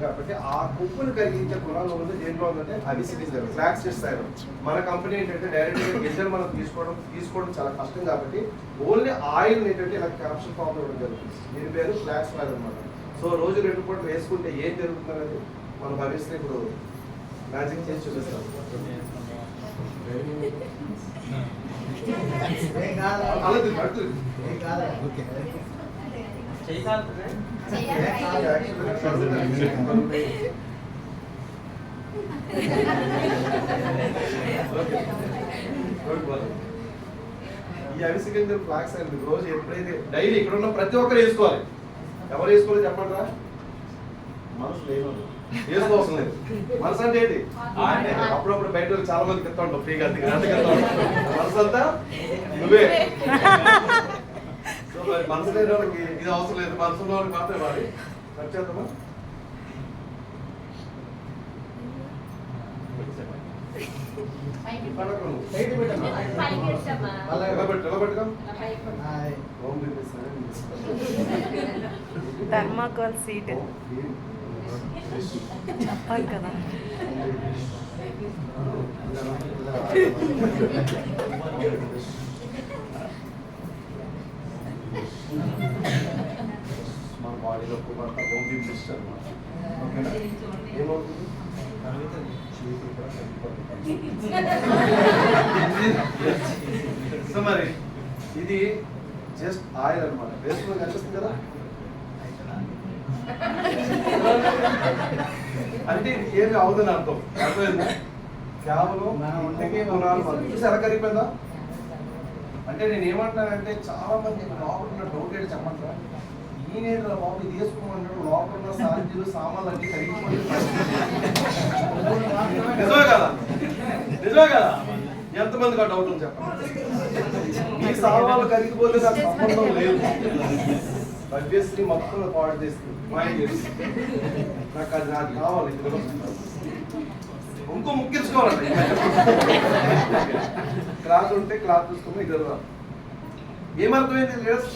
కాబట్టి ఆ కొవ్వును కరిగించే గుణాలు ఉంది దేంట్లో ఉందంటే అవిసిలిస్ ఫ్లాక్స్ సీడ్స్ థైరాయిడ్. మన కంపెనీ ఏంటంటే డైరెక్ట్గా గింజలు మనం తీసుకోవడం చాలా కష్టం కాబట్టి ఓన్లీ ఆయిల్ ఏంటంటే ఇలా క్యాప్సూల్ ఫామ్ ఇవ్వడం జరుగుతుంది. దీని పేరు ఫ్లాక్స్ ఆయిల్ అనమాట. సో రోజు 2 పూటలు వేసుకుంటే ఏం జరుగుతుంది అనేది మన భవిష్యత్తు ఇప్పుడు మ్యాజిక్ చేసి చూపిస్తాం. ఈ అవిసిలింగ్ ఫ్లాక్స్ ఆయిల్ రోజు ఎప్పుడైతే డైలీ ఇక్కడ ఉన్న ప్రతి ఒక్కరు వేసుకోవాలి. ఎవరు వేసుకోలేదు చెప్పండి. మనసు లేదు, వేసుకోవాల్సిన లేదు. మనసు అంటే ఏంటి? అప్పుడప్పుడు బయట చాలా మందికి ఎత్తా ఉంటాం ఫ్రీగా, మనసు అంతా నువ్వే. సో మరి మనసు లేని వాళ్ళకి ఇది అవసరం లేదు, మనసు ఉన్న వాళ్ళకి మాత్రమే వాడి ఖర్చేద్దామా. థర్మాకోల్ సీట్ చెప్పాలి కదా. మన బాడీలో హోమ్ బీమ్ సిస్టమ్ అనమాట. ఓకేనా? ఏమవుతుంది? సో మరి ఇది జస్ట్ ఆయిల్ అనమాట. వేసుకుని కనిపిస్తుంది కదా, అంటే ఇది ఏమి అవుతుంది అర్థం. అర్థమైందా? కేవలం ఎలా కరిగిపోయిందా అంటే నేను ఏమంటానంటే చాలా మంది లోపల ఉన్న డౌట్ ఏంటి చెప్పంటారా, ఈయన బాబు ఇది వేసుకోమంటాడు, లోపల ఉన్న సాధ్యులు సామాన్లు అన్ని కరిగిపోయి. నిజమే కదా, నిజమే కదా. ఎంతమందికి ఆ డౌట్ ఉంది చెప్పండి. ఈ సామాన్లు కరిగిపోతే నాకు సంబంధం లేదు, అభ్యస్ని మొత్తం పాడు చేస్తుంది, మాయం చేస్తుంది. నాకు అది నాకు కావాలి. ఇంకో ముక్కించుకోవాలండి. క్లాత్ ఉంటే క్లాత్ చూసుకుని ఇది ఏమర్థమైంది లీడర్స్?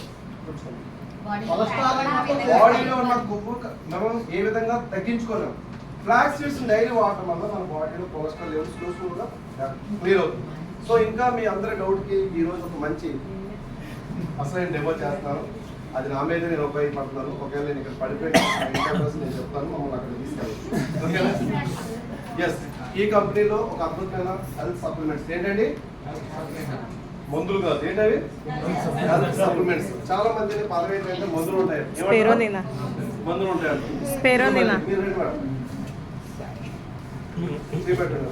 బాడీలో ఉన్న కొవ్వు మనం ఏ విధంగా తగ్గించుకోలేము. ఫ్లాక్స్ సీడ్స్ డైలీ వాడటం వల్ల మన బాడీలో కొలెస్ట్రాల్ లెవెల్స్ చూసుకుంటా క్లియర్ అవుతుంది. సో ఇంకా మీ అందరి డౌట్కి ఈరోజు ఒక మంచి అసలు డెమో చేస్తున్నాను. అది నా మీద నేను ఉపయోగపడుతున్నాను. ఒకవేళ నేను ఇక్కడ పడిపోయిన నేను చెప్తాను, మమ్మల్ని అక్కడ తీసుకెళ్ళాను. ఓకేనా? ఎస్, ఈ కంపెనీలో ఒక అద్భుతమైన హెల్త్ సప్లిమెంట్స్ ఏంటండి, మందులు కాదు, ఏంటవి హెల్త్ సప్లిమెంట్స్. చాలా మంది పదవి ఏంటంటే మందులు ఉంటాయి, మందులు ఉంటాయి. మీరు పెట్టండి.